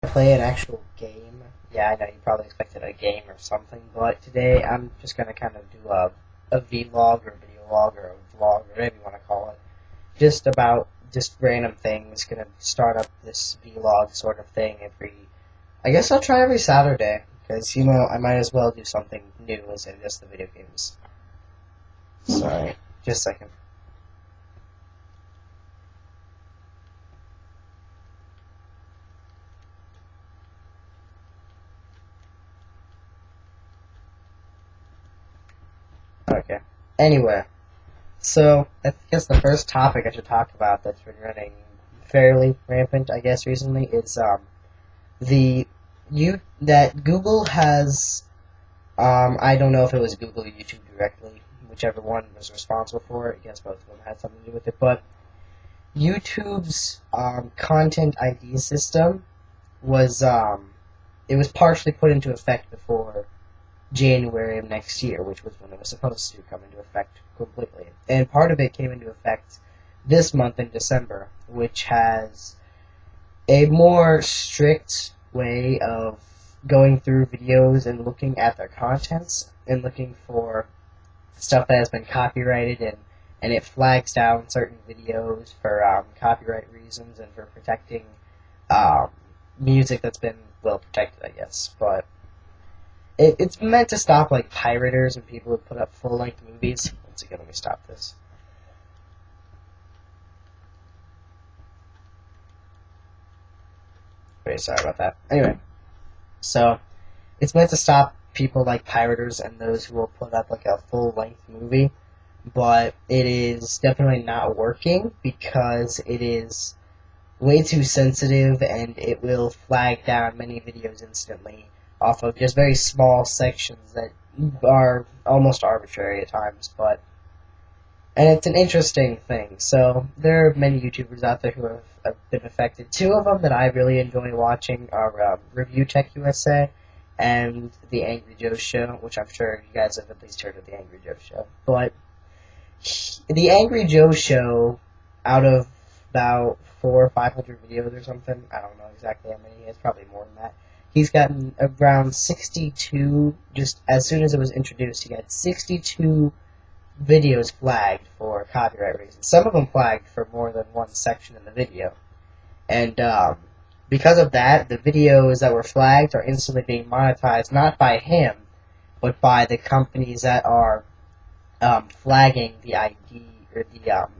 Play an actual game. Yeah, I know you probably expected a game or something, but today I'm just gonna kind of do a vlog or a video log or a vlog or whatever you want to call it. Just about just random things. Gonna start up this vlog sort of thing every. I guess I'll try every Saturday because I might as well do something new instead of just the video games. Sorry, just a second. Okay. Anyway. So, I guess the first topic I should talk about that's been running fairly rampant, I guess, recently is the that Google has. I don't know if it was Google or YouTube directly, whichever one was responsible for it. I guess both of them had something to do with it, but YouTube's content ID system was it was partially put into effect before January of next year, which was when it was supposed to come into effect completely. And part of it came into effect this month in December, which has a more strict way of going through videos and looking at their contents and looking for stuff that has been copyrighted, and it flags down certain videos for copyright reasons and for protecting um, music that's been well protected, I guess. But it's meant to stop like pirators and people who put up full-length movies. Once again, let me stop this. Very sorry about that. Anyway, so it's meant to stop people like pirators and those who will put up like a full-length movie, but it is definitely not working because it is way too sensitive and it will flag down many videos instantly off of just very small sections that are almost arbitrary at times, and it's an interesting thing. So there are many YouTubers out there who have been affected. Two of them that I really enjoy watching are Review Tech USA and The Angry Joe Show, which I'm sure you guys have at least heard of The Angry Joe Show. But The Angry Joe Show, out of about 400 or 500 videos or something, I don't know exactly how many, it's probably more than that. He's gotten around 62, just as soon as it was introduced, he got 62 videos flagged for copyright reasons. Some of them flagged for more than one section in the video. And because of that, the videos that were flagged are instantly being monetized, not by him, but by the companies that are flagging the ID, or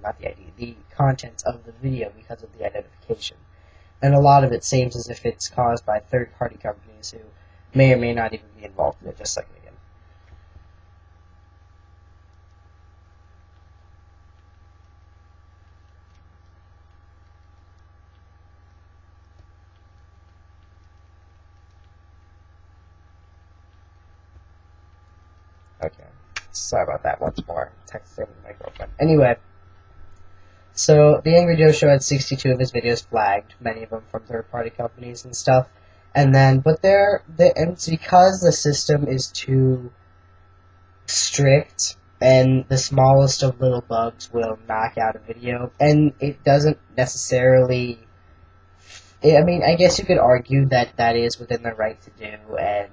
not the ID, the contents of the video because of the identification. And a lot of it seems as if it's caused by third-party companies who may or may not even be involved in it, just like again. Okay, sorry about that once more. Texting my girlfriend. Anyway, so the Angry Joe Show had 62 of his videos flagged, many of them from third-party companies and stuff. And then, but and it's because the system is too strict, and the smallest of little bugs will knock out a video, and it doesn't necessarily. I mean, I guess you could argue that that is within their right to do, and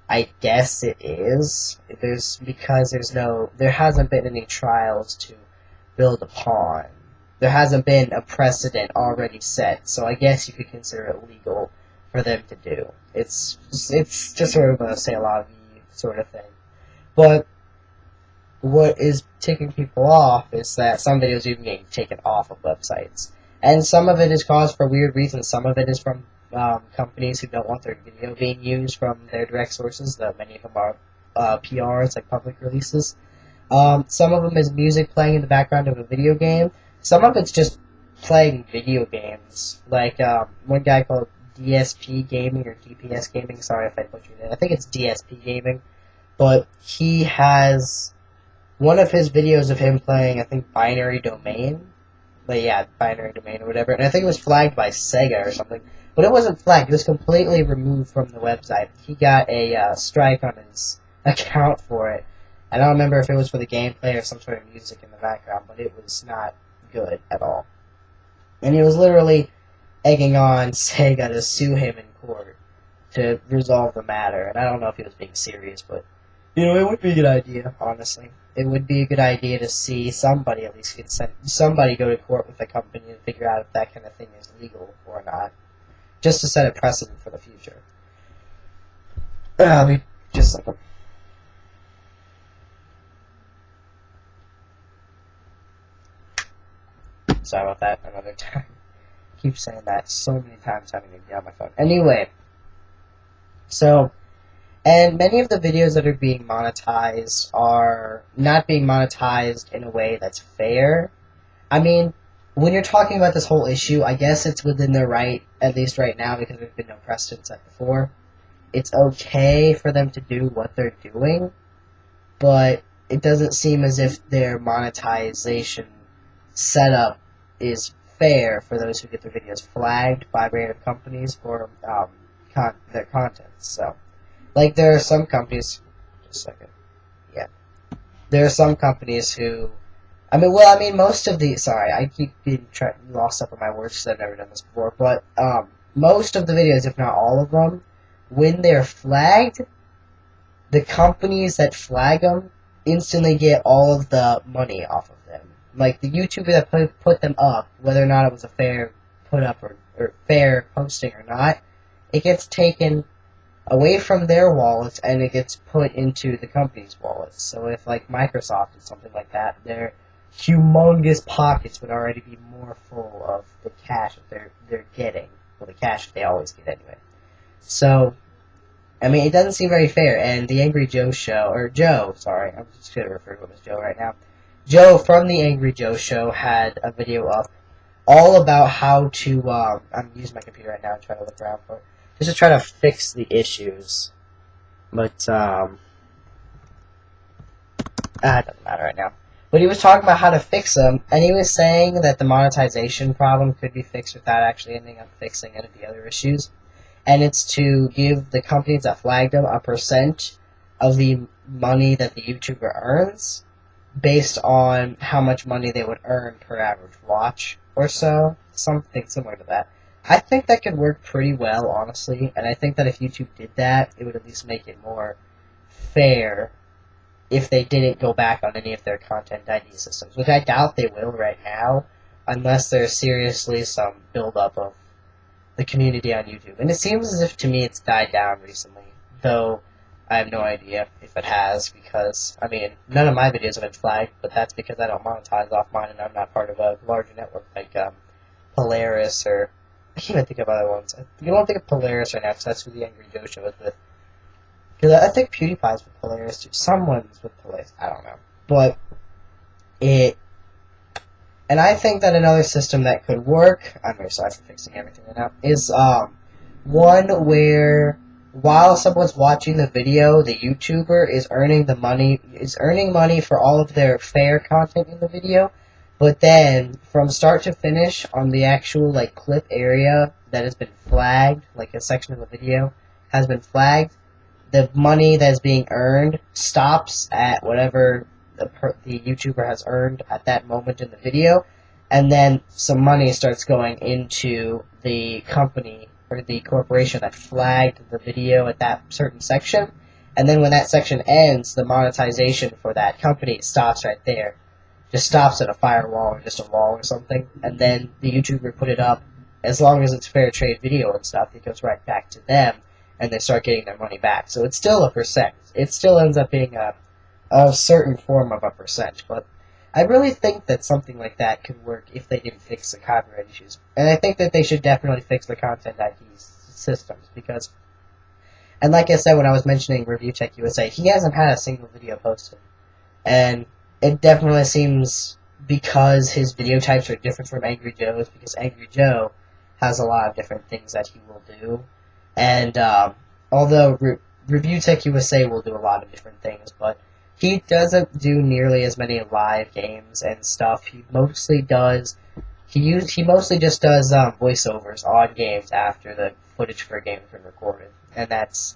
I guess it is. There hasn't been any trials to build upon. There hasn't been a precedent already set, so I guess you could consider it legal for them to do. It's just sort of a say a la vie sort of thing. But what is ticking people off is that some videos are even getting taken off of websites. And some of it is caused for weird reasons. Some of it is from companies who don't want their video being used from their direct sources, though many of them are PRs, like public releases. Some of them is music playing in the background of a video game. Some of it's just playing video games. Like one guy called DSP Gaming or DPS Gaming, sorry if I butchered it. I think it's DSP Gaming. But he has one of his videos of him playing, I think, Binary Domain. But yeah, Binary Domain or whatever. And I think it was flagged by Sega or something. But it wasn't flagged. It was completely removed from the website. He got a strike on his account for it. I don't remember if it was for the gameplay or some sort of music in the background, but it was not good at all. And he was literally egging on Sega to sue him in court to resolve the matter. And I don't know if he was being serious, but you know, it would be a good idea, honestly. It would be a good idea to see somebody at least somebody go to court with the company and figure out if that kind of thing is legal or not, just to set a precedent for the future. Just like sorry about that. Another time. I keep saying that so many times, having to get on my phone. Anyway, so. And many of the videos that are being monetized are not being monetized in a way that's fair. I mean, when you're talking about this whole issue, I guess it's within their right, at least right now, because there's been no precedent set before. It's okay for them to do what they're doing, but it doesn't seem as if their monetization setup is fair for those who get their videos flagged by random companies for their content. So. Like, there are some companies, just a second, yeah, there are some companies who, most of the, sorry, I keep being lost up in my words because I've never done this before, but, most of the videos, if not all of them, when they're flagged, the companies that flag them instantly get all of the money off of them. Like, the YouTuber that put them up, whether or not it was a fair put up or fair posting or not, it gets taken away from their wallets, and it gets put into the company's wallets. So if, like, Microsoft did something like that, their humongous pockets would already be more full of the cash that they're getting. Well, the cash that they always get anyway. So, I mean, it doesn't seem very fair, and the Angry Joe show, or Joe, sorry, I'm just going to refer to him as Joe right now. Joe from the Angry Joe show had a video up all about how to, I'm using my computer right now and trying to look around for it. Just to try to fix the issues. But, it doesn't matter right now. But he was talking about how to fix them, and he was saying that the monetization problem could be fixed without actually ending up fixing any of the other issues. And it's to give the companies that flagged them a percent of the money that the YouTuber earns, based on how much money they would earn per average watch, or so. Something similar to that. I think that could work pretty well, honestly, and I think that if YouTube did that, it would at least make it more fair if they didn't go back on any of their content ID systems, which I doubt they will right now, unless there's seriously some build-up of the community on YouTube. And it seems as if, to me, it's died down recently, though I have no idea if it has, because, I mean, none of my videos have been flagged, but that's because I don't monetize off mine, and I'm not part of a larger network like Polaris or... I can't even think of other ones. You don't think of Polaris right now, because that's who the Angry Joe show is with. Because I think PewDiePie's with Polaris too. Someone's with Polaris. I don't know. But it... And I think that another system that could work... I'm very sorry for fixing everything right now. Is one where while someone's watching the video, the YouTuber is earning money for all of their fair content in the video. But then, from start to finish, on the actual, like, clip area that has been flagged, like a section of the video has been flagged, the money that is being earned stops at whatever the YouTuber has earned at that moment in the video, and then some money starts going into the company, or the corporation that flagged the video at that certain section, and then when that section ends, the monetization for that company stops right there. Just stops at a firewall or just a wall or something, and then the YouTuber put it up, as long as it's fair trade video and stuff, it goes right back to them, and they start getting their money back. So it's still a percent. It still ends up being a certain form of a percent, but I really think that something like that could work if they didn't fix the copyright issues. And I think that they should definitely fix the content ID systems, because, and like I said when I was mentioning Review Tech USA, he hasn't had a single video posted. And it definitely seems because his video types are different from Angry Joe's, because Angry Joe has a lot of different things that he will do. And although Review Tech USA will do a lot of different things, but he doesn't do nearly as many live games and stuff. He mostly does. He mostly just does voiceovers on games after the footage for a game has been recorded, and that's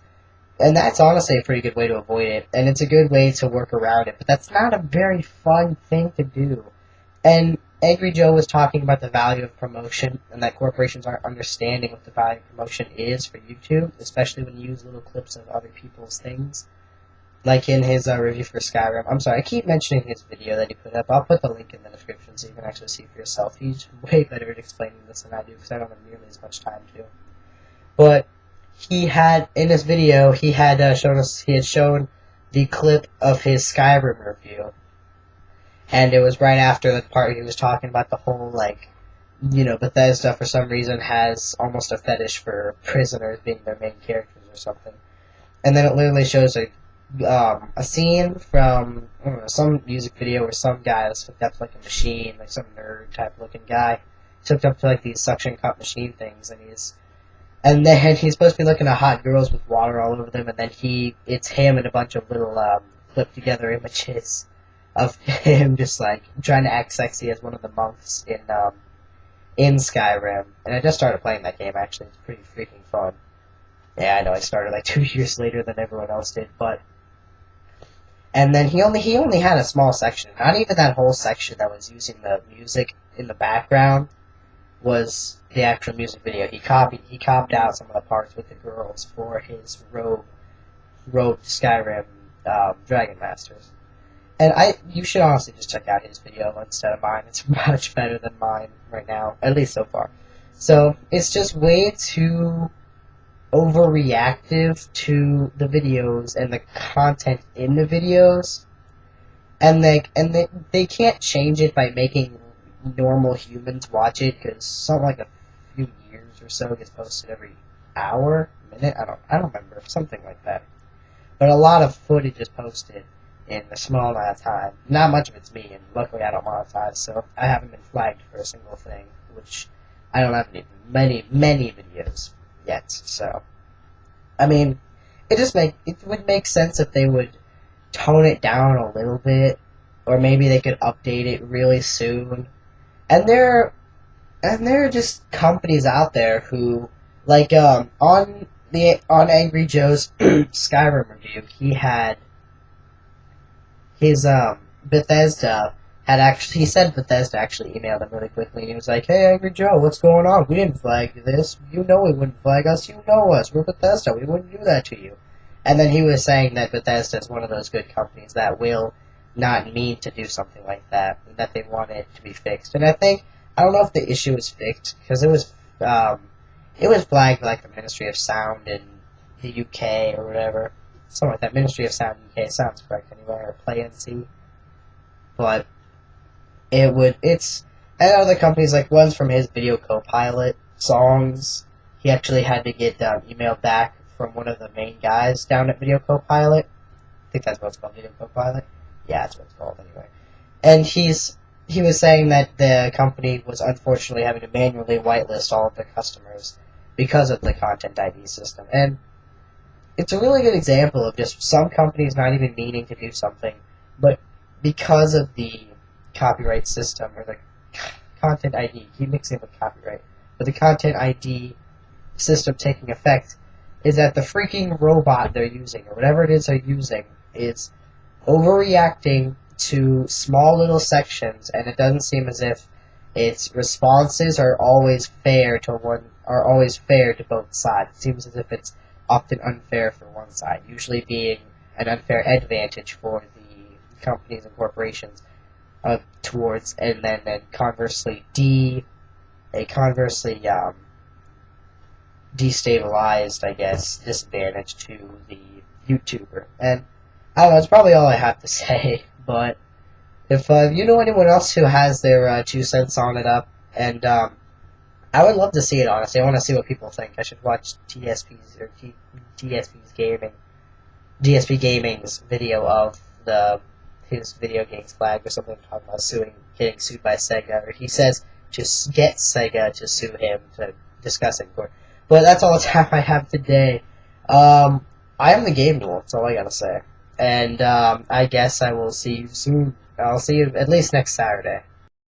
honestly a pretty good way to avoid it, and it's a good way to work around it. But that's not a very fun thing to do. And Angry Joe was talking about the value of promotion and that corporations aren't understanding what the value of promotion is for YouTube, especially when you use little clips of other people's things. Like in his review for Skyrim. I'm sorry, I keep mentioning his video that he put up. I'll put the link in the description so you can actually see for yourself. He's way better at explaining this than I do because I don't have nearly as much time to. But he had, in his video, he had shown the clip of his Skyrim review. And it was right after the part he was talking about the whole, like, you know, Bethesda for some reason has almost a fetish for prisoners being their main characters or something. And then it literally shows a scene from, I don't know, some music video where some guy was hooked up to like a machine, like some nerd type looking guy, hooked up to like these suction cup machine things, and then he's supposed to be looking at hot girls with water all over them, and then it's him and a bunch of little clipped together images of him just like trying to act sexy as one of the monks in Skyrim. And I just started playing that game actually. It's pretty freaking fun. Yeah, I know I started like 2 years later than everyone else did, but and then he only had a small section. Not even that whole section that was using the music in the background was the actual music video. He copied out some of the parts with the girls for his Rogue Skyrim Dragon Masters. And you should honestly just check out his video instead of mine. It's much better than mine right now, at least so far. So it's just way too overreactive to the videos and the content in the videos, and they can't change it by making normal humans watch it, because something like a few years or so gets posted every hour, minute, I don't remember, something like that. But a lot of footage is posted in a small amount of time. Not much of it's me, and luckily I don't monetize, so I haven't been flagged for a single thing, which I don't have many videos yet. So, I mean, it would make sense if they would tone it down a little bit, or maybe they could update it really soon. And there are just companies out there who, like, on Angry Joe's Skyrim review, he had his Bethesda he said Bethesda actually emailed him really quickly, and he was like, "Hey, Angry Joe, what's going on? We didn't flag this. You know we wouldn't flag us. You know us. We're Bethesda. We wouldn't do that to you." And then he was saying that Bethesda is one of those good companies that will not mean to do something like that, and that they want it to be fixed. And I don't know if the issue was fixed, because it was flagged by, like, the Ministry of Sound in the UK or whatever. Something like that. Ministry of Sound UK sounds correct anyway, or Play NC. But it's and other companies, like ones from his Video Copilot songs, he actually had to get emailed back from one of the main guys down at Video Copilot. I think that's what it's called, Video Copilot. Yeah, that's what it's called anyway. And he was saying that the company was unfortunately having to manually whitelist all of their customers because of the Content ID system. And it's a really good example of just some companies not even meaning to do something, but because of the copyright system, or the Content ID, keep mixing it with copyright, but the Content ID system taking effect, is that the freaking robot they're using, or whatever it is they're using, is overreacting to small little sections, and it doesn't seem as if its responses are always fair to both sides. It seems as if it's often unfair for one side, usually being an unfair advantage for the companies and corporations towards, and then conversely destabilized, I guess, disadvantage to the YouTuber. And I don't know, it's probably all I have to say, but if you know anyone else who has their 2 cents on it up, and I would love to see it, honestly. I want to see what people think. I should watch TSP's Gaming's video of his video games flag or something, talking about getting sued by Sega, or he says to get Sega to sue him to discuss it in court. But that's all the time I have today. I am the Game Duel, that's all I gotta say. And I guess I will see you soon. I'll see you at least next Saturday.